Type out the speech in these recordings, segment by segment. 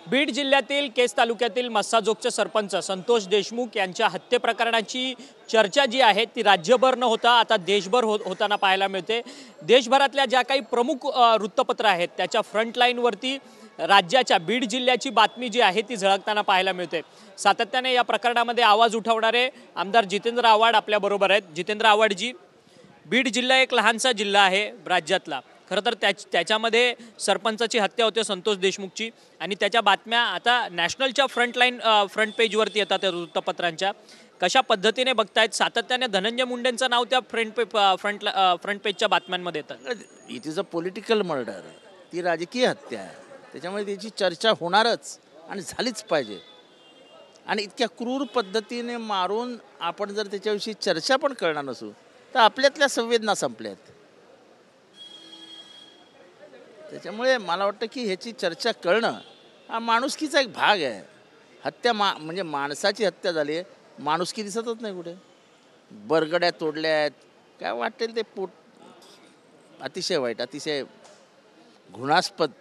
बीड जिल्ह्यातील केस तालुक्यातील मस्साजोगचे सरपंच संतोष देशमुख यांच्या हत्ये प्रकरणाची चर्चा जी आहे ती राज्यभर न होता आता देशभर होताना पाहायला मिळते। देशभरातल्या ज्या काही प्रमुख वृत्तपत्र आहेत त्याच्या फ्रंटलाईनवरती राज्याच्या बीड जिल्ह्याची बातमी जी आहे ती झळकताना पाहायला मिळते। सातत्याने या प्रकरणामध्ये आवाज उठवणारे आमदार जितेंद्र आव्हाड आपल्या बरोबर आहेत। जितेंद्र आव्हाडजी, बीड जिल्हा एक लहानसा जिल्हा आहे राज्यातला, खरं तर त्याच्यामध्ये सरपंचाची हत्या होते संतोष देशमुखची आणि त्याच्या बातम्या आता नॅशनलच्या फ्रंट पेजवरती येतात त्या वृत्तपत्रांच्या। कशा पद्धतीने बघतायत सातत्याने धनंजय मुंडेंचं नाव त्या फ्रंट पेजच्या बातम्यांमध्ये येतं। It is a political murder, ती राजकीय हत्या आहे, त्याच्यामुळे त्याची चर्चा होणारच आणि झालीच पाहिजे। आणि इतक्या क्रूर पद्धतीने मारून आपण जर त्याच्याविषयी चर्चा पण करणार नसू तर आपल्यातल्या संवेदना संपल्यात। त्याच्यामुळे मला वाटतं की ह्याची चर्चा करणं हा माणुसकीचा एक भाग आहे। हत्या म्हणजे माणसाची हत्या झाली आहे, माणुसकी दिसतच नाही कुठे। बरगड्या तोडल्या आहेत, काय वाटेल ते अतिशय वाईट, अतिशय घृणास्पद।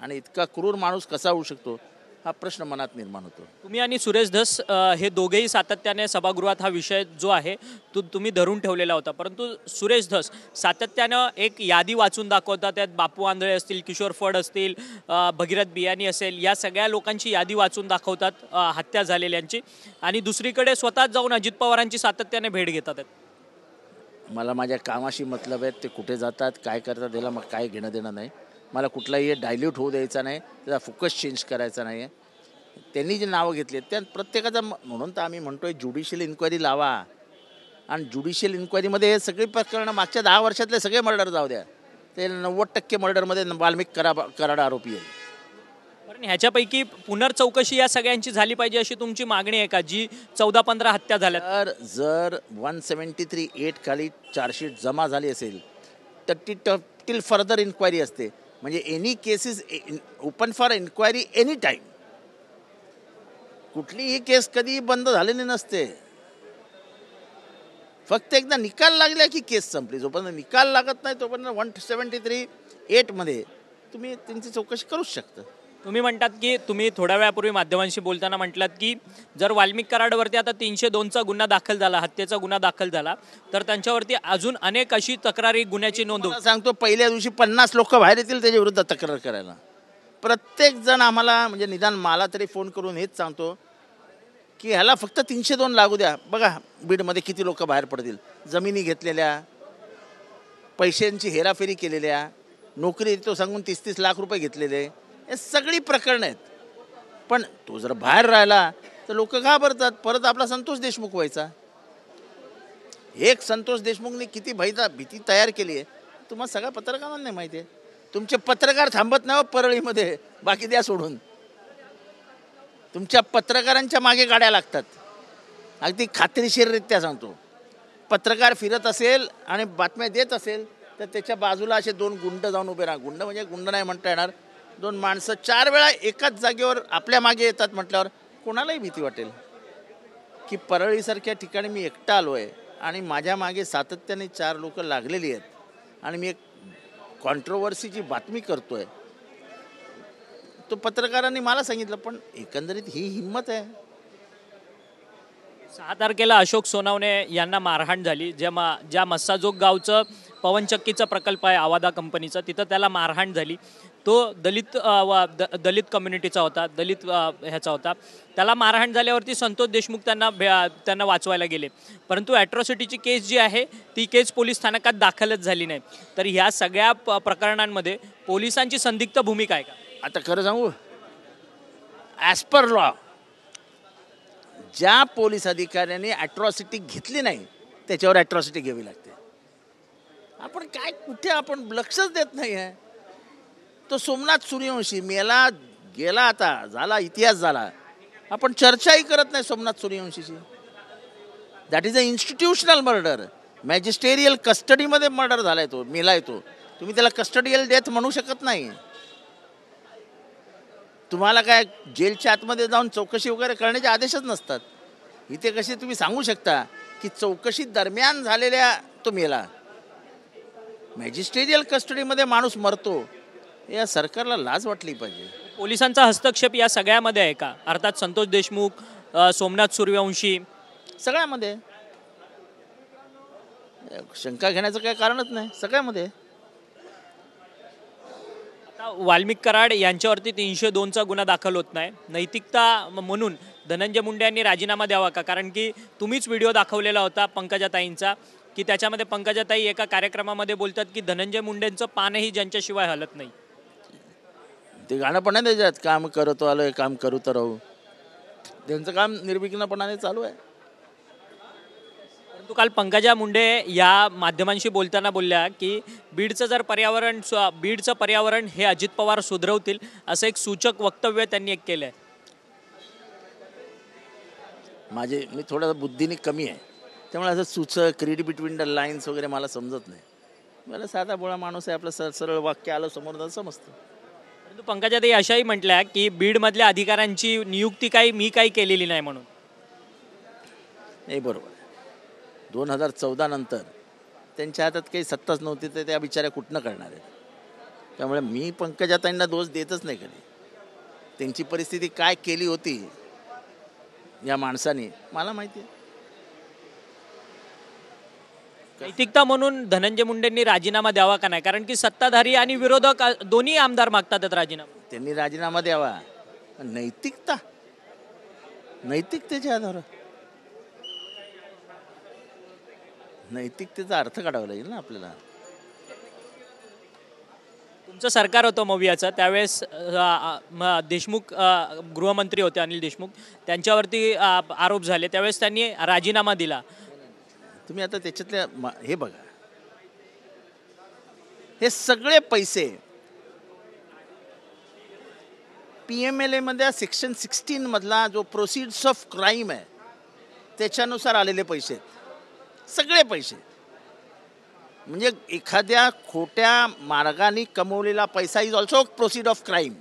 आणि इतका क्रूर माणूस कसा होऊ शकतो हा प्रश्न मनात निर्माण होतो। तुम्ही आणि सुरेश धस हे दोघेही सातत्याने सभागृहात हा विषय जो आहे तुम्ही धरून ठेवलेला होता, परंतु सुरेश धस सातत्यानं एक यादी वाचून दाखवतात। त्यात बापू आंधळे असतील, किशोर फड असतील, भगीरथ बियाणी असेल, या सगळ्या लोकांची यादी वाचून दाखवतात हत्या झालेल्यांची, आणि दुसरीकडे स्वतःच जाऊन अजित पवारांची सातत्याने भेट घेतात। मला माझ्या कामाशी मतलब आहे, ते कुठे जातात काय करतात त्याला मग काय घेणं देणं नाही। मला कुठलाही डायल्यूट होऊ द्यायचा नाही, त्याचा फोकस चेंज करायचा नाही आहे। त्यांनी जे नावं घेतली त्या प्रत्येकाचा, म्हणून तर आम्ही म्हणतोय ज्युडिशियल इन्क्वायरी लावा। आणि ज्युडिशियल इन्क्वायरीमध्ये हे सगळी प्रकरणं मागच्या 10 वर्षातले सगळे मर्डर जाऊ द्या, ते 90% मर्डरमध्ये वाल्मिक कराड आरोपी आहे। पण ह्याच्यापैकी पुनर्चौकशी या सगळ्यांची झाली पाहिजे अशी तुमची मागणी आहे का, जी 14-15 हत्या झाल्या? तर जर 173(8) खाली चार्जशीट जमा झाली असेल तर टिल फर्दर इन्क्वायरी असते, म्हणजे any cases open for inquiry any time. कुठलीही केस कधी बंद झालेली नसते, फक्त एकदा निकाल लागला की केस संपली। जोपर्यंत निकाल लागत नाही तोपर्यंत 173(8) मध्ये तुम्ही त्यांची चौकशी करूच शकता। तुम्ही म्हणतात की तुम्ही थोड्या वेळापूर्वी माध्यमांशी बोलताना म्हटलात की जर वाल्मिक कराडवरती आता 302चा गुन्हा दाखल झाला, हत्येचा गुन्हा दाखल झाला, तर त्यांच्यावरती अजून अनेक अशी तक्रारी गुन्ह्याची नोंद होईल। सांगतो पहिल्या दिवशी 50 लोक बाहेर येतील त्याच्या विरुद्ध तक्रार करायला। प्रत्येक जण आम्हाला, म्हणजे निदान मला तरी फोन करून हेच सांगतो की ह्याला फक्त 302 लागू द्या, बघा बीडमध्ये किती लोक बाहेर पडतील। जमिनी घेतलेल्या, पैशांची हेराफेरी केलेल्या, नोकरी तो सांगून 30-30 लाख रुपये घेतलेले, हे सगळी प्रकरणं आहेत। पण तो जर बाहेर राहिला तर लोक घाबरतात, परत आपला संतोष देशमुख व्हायचा। एक संतोष देशमुखने किती भीती तयार केली आहे तुम्हाला सगळ्या पत्रकारांना माहिती आहे। तुमचे पत्रकार थांबत नाही परळीमध्ये, बाकी द्या सोडून। तुमच्या पत्रकारांच्या मागे गाड्या लागतात, अगदी खात्रीशीररित्या सांगतो। पत्रकार फिरत असेल आणि बातम्या देत असेल तर त्याच्या बाजूला असे 2 गुंड जाऊन उभे राहा। गुंड म्हणजे गुंड नाही म्हणता येणार, 2 माणसं 4 वेळा एकाच जागेवर आपल्या मागे येतात म्हटल्यावर कोणालाही भीती वाटेल की परळीसारख्या ठिकाणी मी एकटा आलो आहे आणि माझ्या मागे सातत्याने 4 लोक लागलेली आहेत आणि मी एक कॉन्ट्रोवर्सीची बातमी करतोय। तो पत्रकारांनी मला सांगितलं, पण एकंदरीत ही हिंमत आहे। 6 तारखेला अशोक सोनवणे यांना मारहाण झाली, ज्या मस्साजोग गावचं पवनचक्कीचा प्रकल्प आहे आवादा कंपनीचा, तिथं त्याला मारहाण झाली। तो दलित कम्युनिटीचा होता, दलित ह्याचा होता। त्याला मारहाण झाल्यावरती संतोष देशमुख त्यांना वाचवायला गेले, परंतु ॲट्रॉसिटीची केस जी आहे ती केस पोलीस स्थानकात दाखलच झाली नाही। तर ह्या सगळ्या प्रकरणांमध्ये पोलिसांची संदिग्ध भूमिका आहे का? आता खरं सांगू, ॲज पर लॉ ज्या पोलीस अधिकाऱ्यांनी ॲट्रॉसिटी घेतली नाही त्याच्यावर ॲट्रॉसिटी घ्यावी लागते। आपण काय कुठे आपण लक्षच देत नाही आहे। तो सोमनाथ सूर्यवंशी मेला गेला, आता झाला, इतिहास झाला, आपण चर्चाही करत नाही सोमनाथ सूर्यवंशीची। That is a institutional murder, magisterial कस्टडीमध्ये मर्डर झालाय, तो मेलाय। तो तुम्ही त्याला कस्टडियल डेथ म्हणू शकत नाही। तुम्हाला काय जेलच्या आतमध्ये जाऊन चौकशी वगैरे करण्याचे आदेशच नसतात। इथे कसे तुम्ही सांगू शकता की चौकशी दरम्यान झालेल्या तो मेला? मॅजिस्टेरियल कस्टडीमध्ये माणूस मरतो, या सरकारला लाज वाटली पाहिजे। पोलिसांचा हस्तक्षेप या सगळ्यामध्ये आहे का? अर्थात संतोष देशमुख, सोमनाथ सूर्यवंशी, सगळ्यामध्ये शंका घेण्याचं काही कारणच नाही, सगळ्यामध्ये. आता वाल्मिक कराड यांच्यावरती 302चा गुन्हा दाखल होत नाही. नैतिकता म्हणून धनंजय मुंडे यांनी राजीनामा द्यावा का? कारण की तुम्हीच व्हिडिओ दाखवलेला होता पंकजाताईंचा, की त्याच्यामध्ये पंकजाताई एका कार्यक्रमामध्ये बोलतात की धनंजय मुंडेंचं पानही ज्यांच्याशिवाय हलत नाही. ते गाणं पण नाही त्याच्यात, काम करतो आलोय काम करू तर राहू. त्यांचं काम निर्विघ्नपणाने चालू आहे. परंतु काल पंकजा मुंडे या माध्यमांशी बोलताना बोलल्या की बीडचं पर्यावरण हे अजित पवार सुधरवतील, असं एक सूचक वक्तव्य त्यांनी एक केलं आहे. मी थोडा बुद्धीने कमी आहे, त्यामुळे असं सूचक रीड बिटवीन द लाईन्स वगैरे मला समजत नाही. मला साधा बोळा माणूस आहे, आपलं सरळ वाक्य आलं समोर तर समजतं. परंतु पंकजाताई अशाही म्हटल्या की बीडमधल्या अधिकाऱ्यांची नियुक्ती मी काही केलेली नाही म्हणून. नाही, बरोबर आहे. 2014 नंतर त्यांच्या हातात काही सत्ताच नव्हती, तर त्या बिचाऱ्या कुठनं करणार आहेत. त्यामुळे मी पंकजाताईंना दोष देतच नाही कधी. त्यांची परिस्थिती काय केली होती या माणसाने मला माहिती आहे. नैतिकता म्हणून धनंजय मुंडेंनी राजीनामा द्यावा का नाही? कारण की सत्ताधारी आणि विरोधक दोन्ही आमदार मागतात राजीनामा. त्यांनी राजीनामा द्यावा. नैतिकतेच्या आधारावर नैतिकतेचा अर्थ काढावा लागेल ना आपल्याला. तुमचं सरकार होतं मवियाचं, त्यावेळेस देशमुख गृहमंत्री होते अनिल देशमुख, त्यांच्यावरती आरोप झाले, त्यावेळेस त्यांनी राजीनामा दिला. तुम्ही आता त्याच्यातल्या हे बघा, हे सगळे पैसे PMLA मध्ये सेक्शन 16 मधला जो प्रोसिड्स ऑफ क्राईम आहे त्याच्यानुसार आलेले पैसे, सगळे पैसे. म्हणजे एखाद्या खोट्या मार्गाने कमवलेला पैसा is also proceed of crime.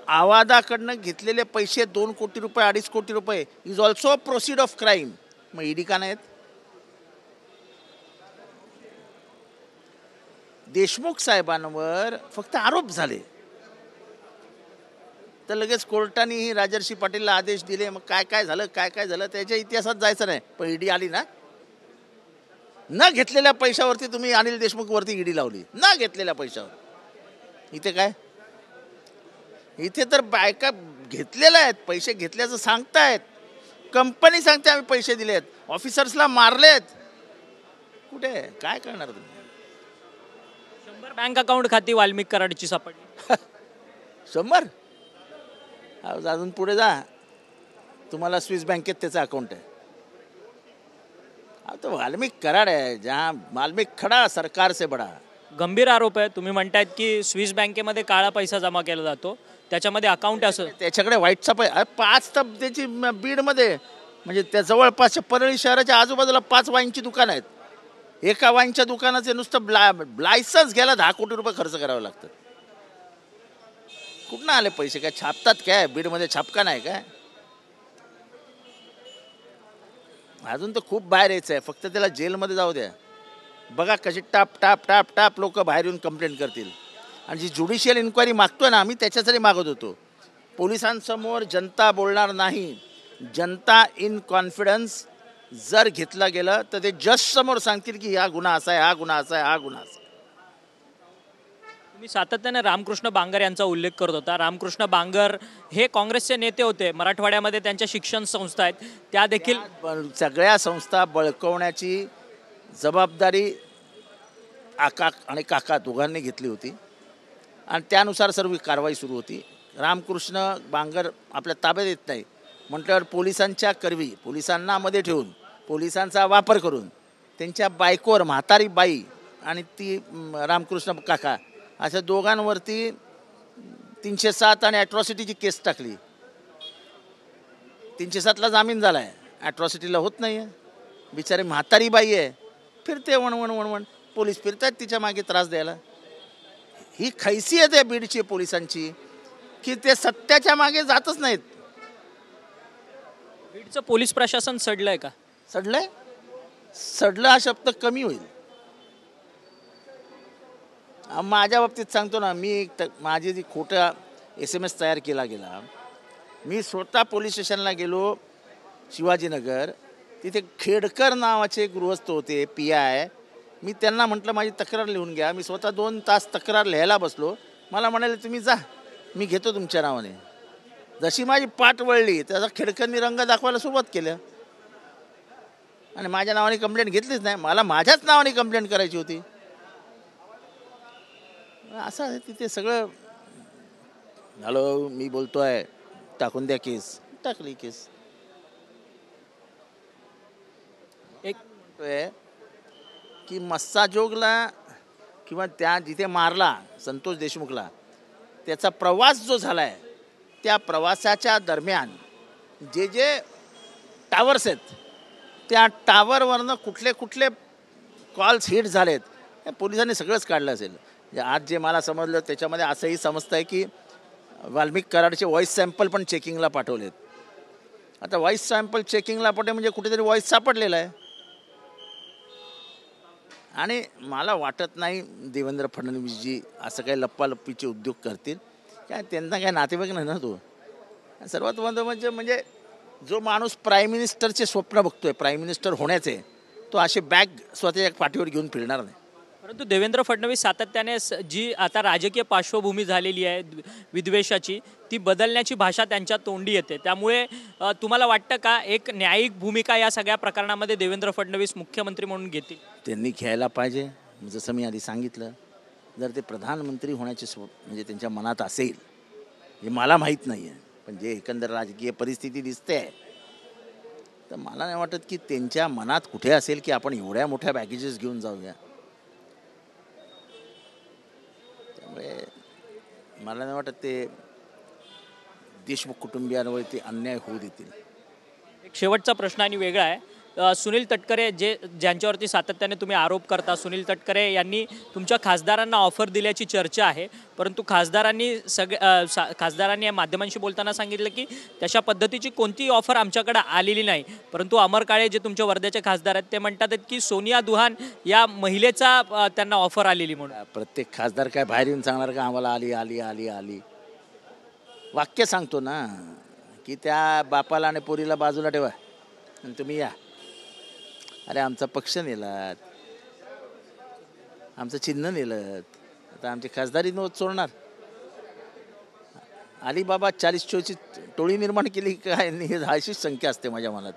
आवादाकडनं घेतलेले पैसे 2 कोटी रुपये 2.5 कोटी रुपये is also proceed of crime. मग ईडी का नाहीत? देशमुख साहेबांवर फक्त आरोप झाले तर लगेच कोर्टाने राजर्षी पाटीलला आदेश दिले. मग काय झालं त्याच्या इतिहासात जायचं नाही. पण ईडी आली ना. न घेतलेल्या पैशावरती तुम्ही अनिल देशमुख वरती ईडी लावली, न घेतलेल्या पैशावर. इथे काय? इथे तर बायका घेतलेल्या आहेत, पैसे घेतल्याचं सांगतायत. कंपनी सांगते आम्ही पैसे दिलेत, ऑफिसर्सला मारलेत. कुठे काय करणार तुम्ही? 100 बँक अकाउंट खाती वाल्मिक कराडची सापडली. 100? अजून पुढे जा, तुम्हाला स्विस बँकेत त्याचं अकाउंट आहे. तो वाल्मिक कराड आहे, जहां वाल्मिक खडा सरकार से बडा. गंभीर आरोप आहे. तुम्ही म्हणतायत की स्विस बँकेमध्ये काळा पैसा जमा केला जातो, त्याच्यामध्ये अकाउंट असं. त्याच्याकडे व्हाईटचा पैसा 5 त्याची बीडमध्ये, म्हणजे त्या जवळपासच्या परळी शहराच्या आजूबाजूला 5 वाईनची दुकान आहेत. एका वाईनच्या दुकानाचे नुसतं लायसन्स घ्यायला 10 कोटी रुपये खर्च करावं लागतं. कुठनं आले पैसे? काय छापतात काय? बीडमध्ये छापका नाही काय? अजून तर खूप बाहेर यायचं आहे, फक्त त्याला जेलमध्ये जाऊ द्या. बघा कशी टाप टाप टाप टाप लोक बाहेर येऊन कंप्लेंट करतील. आणि जी ज्युडिशियल इन्क्वायरी मागतोय ना आम्ही, त्याच्यासाठी मागत होतो. पोलिसांसमोर जनता बोलणार नाही. जनता इन कॉन्फिडन्स जर घेतला गेलं तर ते जज समोर सांगतील की हा गुन्हा असा आहे, हा गुन्हा असा आहे, हा गुन्हा असा. तुम्ही सातत्याने रामकृष्ण बांगर यांचा उल्लेख करत होता. रामकृष्ण बांगर हे काँग्रेसचे नेते होते. मराठवाड्यामध्ये त्यांच्या शिक्षण संस्था आहेत, त्या देखील सगळ्या संस्था बळकवण्याची जबाबदारी आका आणि काका दोघांनी घेतली होती आणि त्यानुसार सर्व कारवाई सुरू होती. रामकृष्ण बांगर आपल्या ताब्यात येत नाही म्हटल्यावर पोलिसांच्या करवी, पोलिसांना मध्ये ठेवून, पोलिसांचा वापर करून त्यांच्या बायकोवर, म्हातारी बाई आणि ती रामकृष्ण काका, अशा दोघांवरती 307 आणि ॲट्रॉसिटीची केस टाकली. 307ला जामीन झाला आहे, ॲट्रॉसिटीला होत नाही आहे. बिचारी म्हातारी बाई आहे, फिरते वणवण. पोलीस फिरतात तिच्या मागे त्रास द्यायला. ही खैसियत आहे बीडची पोलिसांची की ते सत्याच्या मागे जातच नाहीत. बीडचं पोलीस प्रशासन सडलंय का? सडलं हा शब्द कमी होईल. माझ्या बाबतीत सांगतो ना, माझी जी खोटा SMS तयार केला गेला, मी स्वतः पोलीस स्टेशनला गेलो शिवाजीनगर. तिथे खेडकर नावाचे गृहस्थ होते PI. मी त्यांना म्हटलं माझी तक्रार लिहून घ्या. मी स्वतः 2 तास तक्रार लिहायला बसलो. मला म्हणाले तुम्ही जा, मी घेतो तुमच्या नावाने. जशी माझी पाठ वळली त्याचा खेडकरनी रंग दाखवायला सुरुवात केलं आणि माझ्या नावाने कंप्लेंट घेतलीच नाही. मला माझ्याच नावाने कंप्लेंट करायची होती. असं आहे तिथे सगळं. हॅलो, मी बोलतोय, टाकून द्या केस. टाकली केस. एक म्हणतोय की मस्साजोगला किंवा त्या जिथे मारला संतोष देशमुखला, त्याचा प्रवास जो झाला आहे, त्या प्रवासाच्या दरम्यान जे जे टावर्स आहेत त्या टावरवरनं कुठले कुठले कॉल्स हिट झालेत हे पोलिसांनी सगळंच काढलं असेल. आज जे मला समजलं त्याच्यामध्ये असंही समजतं आहे की वाल्मिक कराडचे व्हॉईस सॅम्पल पण चेकिंगला पाठवलेत. आता व्हॉईस सॅम्पल चेकिंगला पाठवले म्हणजे कुठेतरी व्हॉईस सापडलेला आहे. आणि मला वाटत नाही देवेंद्र फडणवीसजी असं काही लप्पालप्पीचे उद्योग करतील. काय त्यांना काय नातेवाईक नाही ना तो. सर्वात महत्त्वाचं म्हणजे जो माणूस प्राईम मिनिस्टरचे स्वप्न बघतोय, प्राईम मिनिस्टर होण्याचे, तो असे बॅग स्वतःच्या पाठीवर घेऊन फिरणार नाही. परंतु देवेंद्र फडणवीस सातत्याने जी आता राजकीय पार्श्वभूमी झालेली आहे विद्वेषाची, ती बदलण्याची भाषा त्यांच्या तोंडी येते. त्यामुळे तुम्हाला वाटतं का एक न्यायिक भूमिका या सगळ्या प्रकरणामध्ये देवेंद्र फडणवीस मुख्यमंत्री म्हणून घेतील? त्यांनी घ्यायला पाहिजे. जसं मी आधी सांगितलं, जर ते प्रधानमंत्री होण्याचे म्हणजे त्यांच्या मनात असेल, हे मला माहीत नाही आहे, पण जे एकंदर राजकीय परिस्थिती दिसते आहे, तर मला नाही वाटत की त्यांच्या मनात कुठे असेल की आपण एवढ्या मोठ्या बॅगेजेस घेऊन जाऊया. त्यामुळे मला नाही वाटत ते देशमुख कुटुंबियांवरती अन्याय होऊ देतील. एक शेवटचा प्रश्न आणि वेगळा आहे. सुनील तटकरे ज्यांच्यावरती सातत्याने तुम्ही आरोप करता, सुनील तटकरे यांनी तुमच्या खासदारांना ऑफर दिल्याची चर्चा आहे. परंतु खासदारांनी या माध्यमांशी बोलताना सांगितलं की तशा पद्धतीची कोणतीही ऑफर आमच्याकडे आलेली नाही. परंतु अमर काळे जे तुमच्या वर्ध्याचे खासदार आहेत ते म्हणतात की सोनिया दुहान या महिलेचा त्यांना ऑफर आलेली म्हणून. प्रत्येक खासदार काय बाहेर येऊन सांगणार का आम्हाला आली आली आली आली? वाक्य सांगतो ना की त्या बापाला आणि पोरीला बाजूला ठेवा आणि तुम्ही या. अरे आमचा पक्ष नेलात, आमचं चिन्ह नेलं, आता आमची खासदारी नव्हत सोडणार. अलिबाबा 40-44 टोळी निर्माण केली काय, अशीच संख्या असते माझ्या मनात.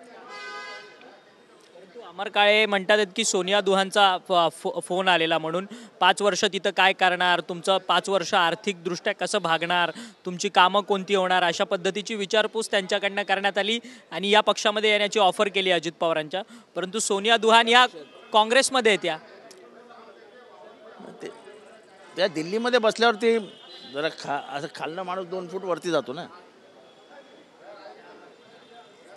अमर काळे म्हणतात की सोनिया दुहानचा फोन आलेला म्हणून 5 वर्ष तिथं काय करणार, तुमचं 5 वर्ष आर्थिकदृष्ट्या कसं भागणार, तुमची कामं कोणती होणार, अशा पद्धतीची विचारपूस त्यांच्याकडनं करण्यात आली आणि या पक्षामध्ये येण्याची ऑफर केली अजित पवारांच्या. परंतु सोनिया दुहान या काँग्रेसमध्ये येत्या. त्या दिल्लीमध्ये बसल्यावरती जरा असं खालनं माणूस 2 फूट वरती जातो ना,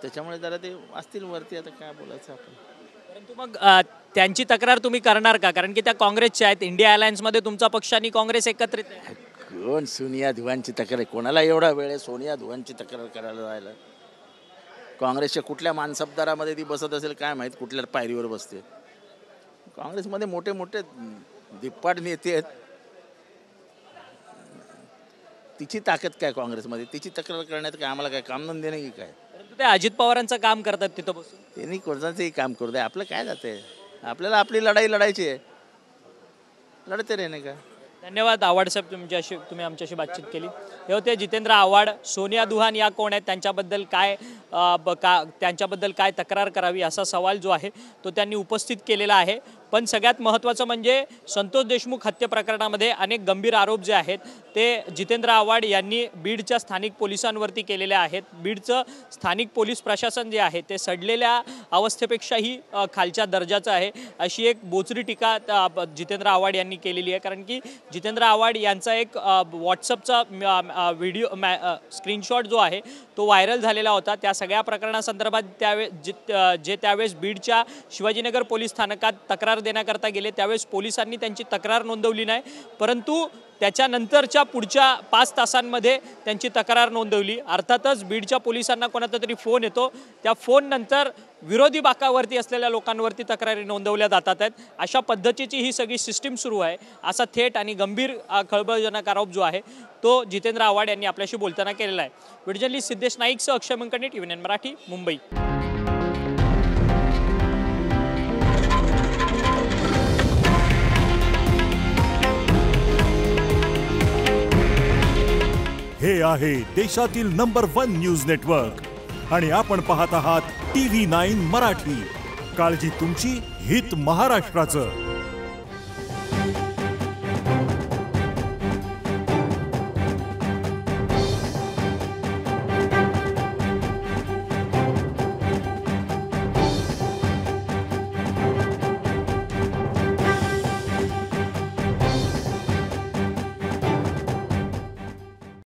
त्याच्यामुळे जरा ते असतील वरती. आता काय बोलायचं आपण. परंतु मग त्यांची तक्रार तुम्ही करणार का? कारण की त्या काँग्रेसच्या आहेत. इंडिया अलायन्समध्ये तुमचा पक्ष आणि काँग्रेस एकत्रित आहे. कोण सोनिया दुहानची तक्रार? कोणाला एवढा वेळ आहे सोनिया दुहानची तक्रार करायला जायला? काँग्रेसच्या कुठल्या मानसबदारामध्ये ती बसत असेल काय माहीत, कुठल्या पायरीवर बसते. काँग्रेसमध्ये मोठे मोठे दिप्पाड नेते आहेत. तिची ताकद काय काँग्रेसमध्ये? तिची तक्रार करण्यात काय आम्हाला काय कामधंदे नाही काय? परंतु ते अजित पवारांचं काम करतात तिथं बसून. त्यांनी कोणाचंही काम करू दे, आपलं काय जाते. आपल्याला आपली लढाई लढायची आहे, लढते रे नाही का. धन्यवाद आव्हाड साहेब, तुम्ही आमच्याशी बातचीत केली. हे होते जितेंद्र आव्हाड. सोनिया दुहान या कोण आहेत, त्यांच्याबद्दल काय तक्रार करावी असा सवाल जो आहे तो त्यांनी उपस्थित केलेला आहे. पण सगळ्यात महत्त्वाचं म्हणजे संतोष देशमुख हत्ये प्रकरणामध्ये अनेक गंभीर आरोप जे आहेत ते जितेंद्र आव्हाड यांनी बीडच्या स्थानिक पोलिसांवरती केलेले आहेत. बीडचं स्थानिक पोलीस प्रशासन जे आहे ते सडलेल्या अवस्थेपेक्षाही खालच्या दर्जाचं आहे अशी एक बोचरी टीका जितेंद्र आव्हाड यांनी केलेली आहे. कारण की जितेंद्र आव्हाड यांचा एक व्हॉट्सअपचा व्हिडिओ स्क्रीनशॉट जो आहे तो व्हायरल झालेला होता. त्या सगळ्या प्रकरणासंदर्भात त्यावेळेस बीडच्या शिवाजीनगर पोलीस स्थानकात तक्रार देण्याकरता गेले त्यावेळेस पोलिसांनी त्यांची तक्रार नोंदवली नाही, परंतु त्याच्यानंतरच्या पुढच्या 5 तासांमध्ये त्यांची तक्रार नोंदवली। अर्थातच बीडच्या पोलिसांना कोणाचा तरी फोन येतो, त्या फोननंतर विरोधी बाकावरती असलेल्या लोकांवरती तक्रारी नोंदवल्या जातात आहेत। अशा पद्धतीची ही सगळी सिस्टीम सुरू आहे असा थेट आणि गंभीर खळबळजनक आरोप जो आहे तो जितेंद्र आव्हाड यांनी आपल्याशी बोलताना केलेला आहे। बीड जर्नलिस्ट सिद्धेश नाईकसह अक्षय मंकणे, TVN मराठी, मुंबई। हे आहे देशातील नंबर 1 न्यूज नेटवर्क आणि आपण पाहत आहात TV9 मराठी। काळजी तुमची, हित महाराष्ट्राचं।